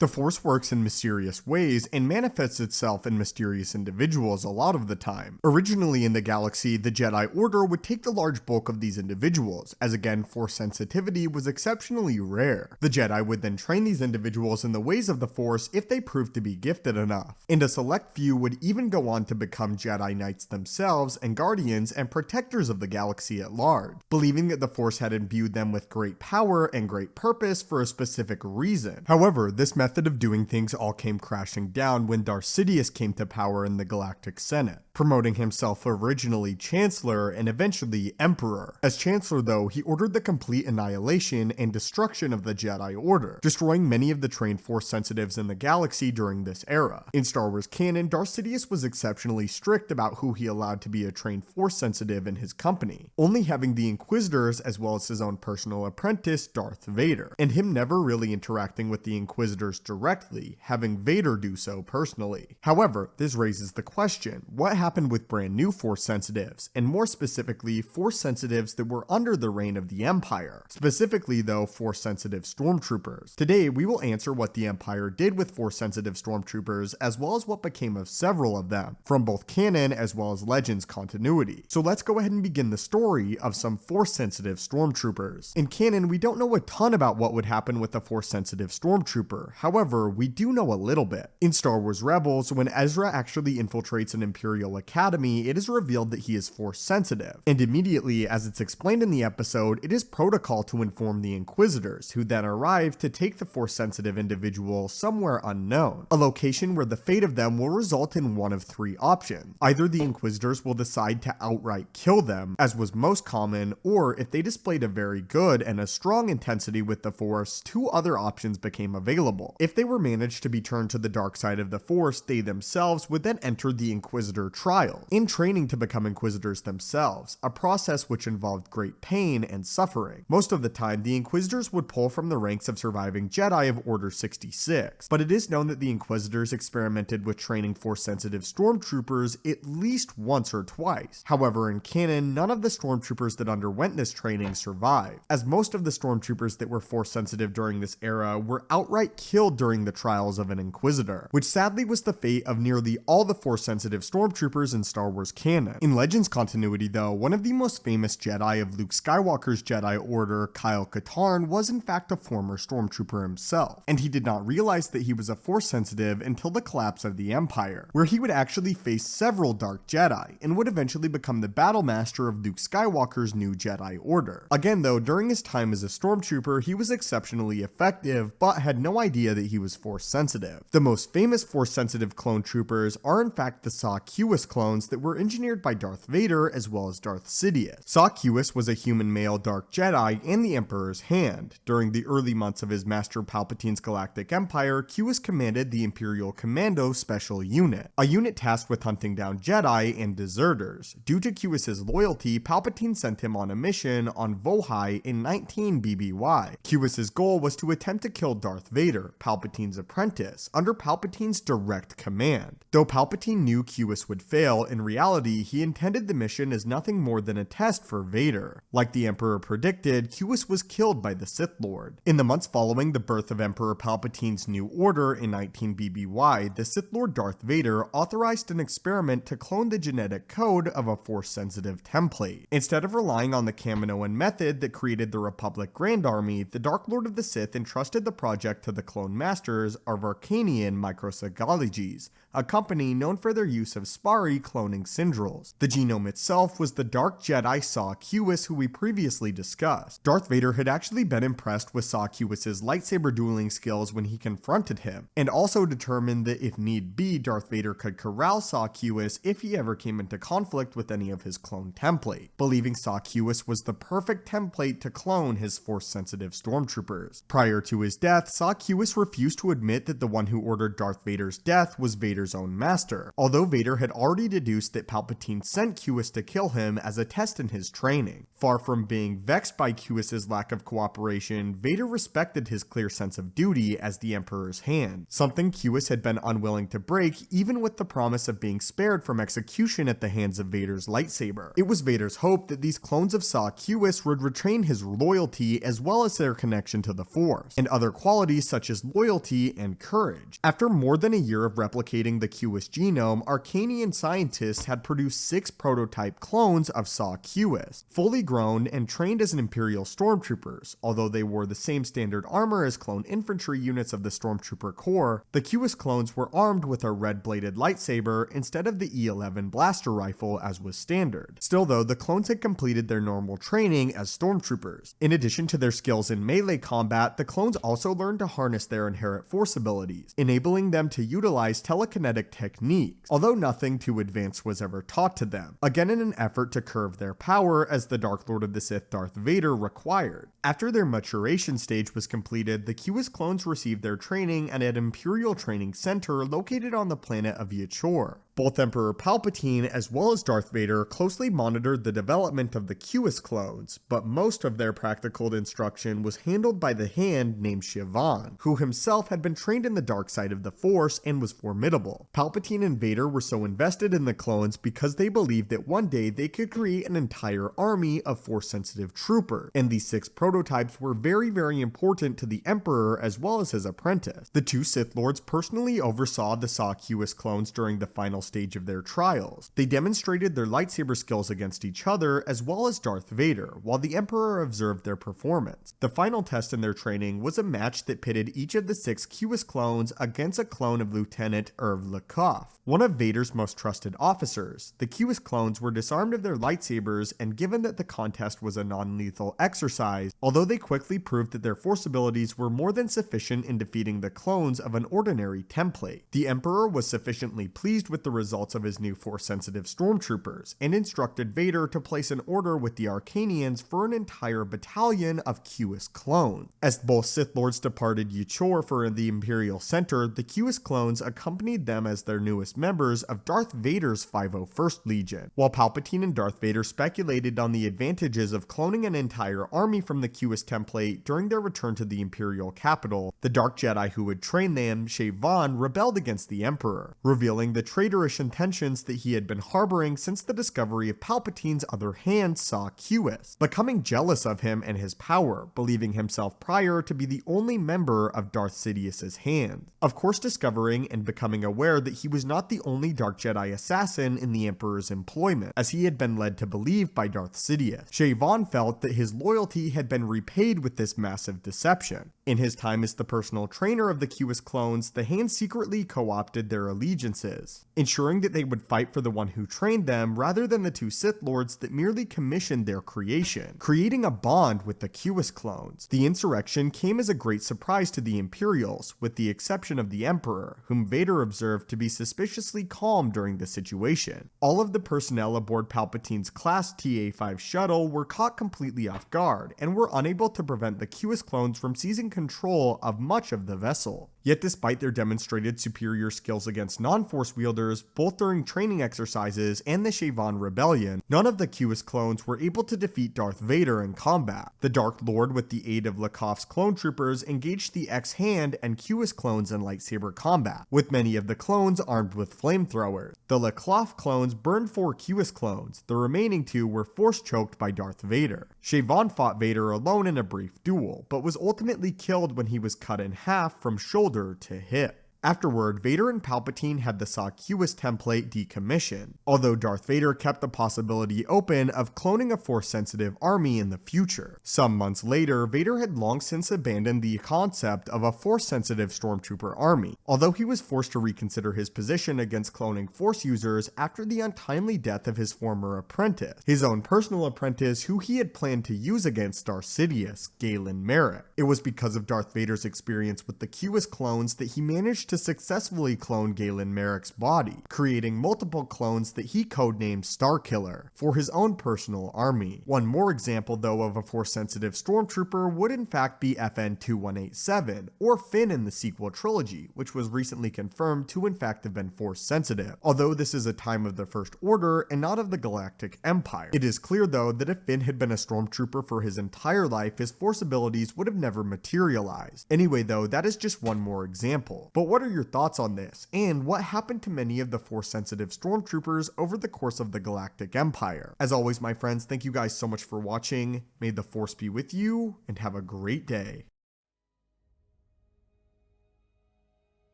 The Force works in mysterious ways and manifests itself in mysterious individuals a lot of the time. Originally in the galaxy, the Jedi Order would take the large bulk of these individuals, as again, Force sensitivity was exceptionally rare. The Jedi would then train these individuals in the ways of the Force if they proved to be gifted enough, and a select few would even go on to become Jedi Knights themselves and guardians and protectors of the galaxy at large, believing that the Force had imbued them with great power and great purpose for a specific reason. However, this method of doing things all came crashing down when Darth Sidious came to power in the Galactic Senate, promoting himself originally Chancellor and eventually Emperor. As Chancellor though, he ordered the complete annihilation and destruction of the Jedi Order, destroying many of the trained Force sensitives in the galaxy during this era. In Star Wars canon, Darth Sidious was exceptionally strict about who he allowed to be a trained Force sensitive in his company, only having the Inquisitors as well as his own personal apprentice, Darth Vader, and him never really interacting with the Inquisitors directly, having Vader do so personally. However, this raises the question, what happened with brand new Force sensitives, and more specifically, Force sensitives that were under the reign of the Empire? Specifically though, Force sensitive Stormtroopers. Today, we will answer what the Empire did with Force sensitive Stormtroopers, as well as what became of several of them, from both canon as well as Legends continuity. So let's go ahead and begin the story of some Force sensitive Stormtroopers. In canon, we don't know a ton about what would happen with a Force sensitive Stormtrooper. However, we do know a little bit. In Star Wars Rebels, when Ezra actually infiltrates an Imperial Academy, it is revealed that he is Force sensitive, and immediately, as it's explained in the episode, it is protocol to inform the Inquisitors, who then arrive to take the Force sensitive individual somewhere unknown, a location where the fate of them will result in one of three options. Either the Inquisitors will decide to outright kill them, as was most common, or if they displayed a very good and a strong intensity with the Force, two other options became available. If they were managed to be turned to the dark side of the Force, they themselves would then enter the Inquisitor trials, in training to become Inquisitors themselves, a process which involved great pain and suffering. Most of the time, the Inquisitors would pull from the ranks of surviving Jedi of Order 66, but it is known that the Inquisitors experimented with training Force-sensitive Stormtroopers at least once or twice. However, in canon, none of the Stormtroopers that underwent this training survived, as most of the Stormtroopers that were Force-sensitive during this era were outright killed during the trials of an Inquisitor, which sadly was the fate of nearly all the Force-sensitive Stormtroopers in Star Wars canon. In Legends continuity though, one of the most famous Jedi of Luke Skywalker's Jedi Order, Kyle Katarn, was in fact a former Stormtrooper himself, and he did not realize that he was a Force-sensitive until the collapse of the Empire, where he would actually face several Dark Jedi, and would eventually become the Battle Master of Luke Skywalker's new Jedi Order. Again though, during his time as a Stormtrooper, he was exceptionally effective, but had no idea that he was Force-sensitive. The most famous Force-sensitive clone troopers are in fact the Saw Qus clones that were engineered by Darth Vader as well as Darth Sidious. Saw Qus was a human male Dark Jedi in the Emperor's hand. During the early months of his Master Palpatine's Galactic Empire, Qus commanded the Imperial Commando Special Unit, a unit tasked with hunting down Jedi and deserters. Due to Qus's loyalty, Palpatine sent him on a mission on Vohai in 19 BBY. Qus's goal was to attempt to kill Darth Vader, Palpatine's apprentice, under Palpatine's direct command. Though Palpatine knew Qus would fail, in reality, he intended the mission as nothing more than a test for Vader. Like the Emperor predicted, Qus was killed by the Sith Lord. In the months following the birth of Emperor Palpatine's new order in 19 BBY, the Sith Lord Darth Vader authorized an experiment to clone the genetic code of a Force-sensitive template. Instead of relying on the Kaminoan method that created the Republic Grand Army, the Dark Lord of the Sith entrusted the project to the clone masters of Arcanian Microsagologies, a company known for their use of Spari cloning Syndrels. The genome itself was the Dark Jedi Saw Qus who we previously discussed. Darth Vader had actually been impressed with Saw Qus's lightsaber dueling skills when he confronted him, and also determined that if need be, Darth Vader could corral Saw Qus if he ever came into conflict with any of his clone template, believing Saw Qus was the perfect template to clone his Force-sensitive Stormtroopers. Prior to his death, Saw Qus refused to admit that the one who ordered Darth Vader's death was Vader's own master, although Vader had already deduced that Palpatine sent Cuis to kill him as a test in his training. Far from being vexed by Cuis's lack of cooperation, Vader respected his clear sense of duty as the Emperor's hand, something Cuis had been unwilling to break even with the promise of being spared from execution at the hands of Vader's lightsaber. It was Vader's hope that these clones of Saw Cuis would retain his loyalty as well as their connection to the Force, and other qualities such as loyalty and courage. After more than a year of replicating the Cuis genome, Arcanian scientists had produced 6 prototype clones of Saw Cuis, fully grown and trained as an Imperial Stormtroopers. Although they wore the same standard armor as clone infantry units of the Stormtrooper Corps, the Cuis clones were armed with a red-bladed lightsaber instead of the E11 blaster rifle as was standard. Still though, the clones had completed their normal training as Stormtroopers. In addition to their skills in melee combat, the clones also learned to harness their inherent Force abilities, enabling them to utilize telekinetic techniques, although nothing too advanced was ever taught to them, again in an effort to curb their power as the Dark Lord of the Sith Darth Vader required. After their maturation stage was completed, the Cuis clones received their training at an Imperial Training Center located on the planet of Yachor. Both Emperor Palpatine as well as Darth Vader closely monitored the development of the Cuis clones, but most of their practical instruction was handled by the Hand named Shivan, who himself had been trained in the dark side of the Force and was formidable. Palpatine and Vader were so invested in the clones because they believed that one day they could create an entire army of Force-sensitive troopers, and these 6 prototypes were very important to the Emperor as well as his apprentice. The 2 Sith Lords personally oversaw the Saw Cuis clones during the final stage of their trials. They demonstrated their lightsaber skills against each other as well as Darth Vader, while the Emperor observed their performance. The final test in their training was a match that pitted each of the 6 Cuis clones against a clone of Lieutenant Irv Lakoff, one of Vader's most trusted officers. The Cuis clones were disarmed of their lightsabers, and given that the contest was a non-lethal exercise, although they quickly proved that their Force abilities were more than sufficient in defeating the clones of an ordinary template. The Emperor was sufficiently pleased with the results of his new Force-sensitive Stormtroopers, and instructed Vader to place an order with the Arcanians for an entire battalion of Cuis clones. As both Sith Lords departed Yachor for the Imperial Center, the Cuis clones accompanied them as their newest members of Darth Vader's 501st Legion. While Palpatine and Darth Vader speculated on the advantages of cloning an entire army from the Cuis template during their return to the Imperial capital, the Dark Jedi who had trained them, Shivan, rebelled against the Emperor, revealing the traitorous intentions that he had been harboring since the discovery of Palpatine's other hand, Saw Cuis, becoming jealous of him and his power, believing himself prior to be the only member of Darth Sidious's hand. Of course, discovering and becoming aware that he was not the only Dark Jedi assassin in the Emperor's employment, as he had been led to believe by Darth Sidious, Shivan felt that his loyalty had been repaid with this massive deception. In his time as the personal trainer of the Cuis clones, the Hand secretly co-opted their allegiances, ensuring that they would fight for the one who trained them rather than the 2 Sith Lords that merely commissioned their creation, creating a bond with the Cuis clones. The insurrection came as a great surprise to the Imperials, with the exception of the Emperor, whom Vader observed to be suspiciously calm during the situation. All of the personnel aboard Palpatine's class TA-5 shuttle were caught completely off guard, and were unable to prevent the Cuis clones from seizing control of much of the vessel. Yet despite their demonstrated superior skills against non-Force wielders, both during training exercises and the Shivan Rebellion, none of the Cuis clones were able to defeat Darth Vader in combat. The Dark Lord, with the aid of Lakoff's clone troopers, engaged the X-Hand and Cuis clones in lightsaber combat, with many of the clones armed with flamethrowers. The Lakoff clones burned 4 Cuis clones, the remaining 2 were force-choked by Darth Vader. Shivan fought Vader alone in a brief duel, but was ultimately killed when he was cut in half from shoulder to hip. Afterward, Vader and Palpatine had the Saw Cuis template decommissioned, although Darth Vader kept the possibility open of cloning a Force-sensitive army in the future. Some months later, Vader had long since abandoned the concept of a Force-sensitive Stormtrooper army, although he was forced to reconsider his position against cloning Force users after the untimely death of his former apprentice, his own personal apprentice who he had planned to use against Darth Sidious, Galen Merrick. It was because of Darth Vader's experience with the Cuis clones that he managed to to successfully clone Galen Merrick's body, creating multiple clones that he codenamed Starkiller for his own personal army. One more example though of a Force-sensitive Stormtrooper would in fact be FN-2187, or Finn in the sequel trilogy, which was recently confirmed to in fact have been Force-sensitive, although this is a time of the First Order and not of the Galactic Empire. It is clear though that if Finn had been a Stormtrooper for his entire life, his Force abilities would have never materialized. Anyway though, that is just one more example. But what are your thoughts on this, and what happened to many of the Force-sensitive Stormtroopers over the course of the Galactic Empire? As always, my friends, thank you guys so much for watching. May the Force be with you, and have a great day.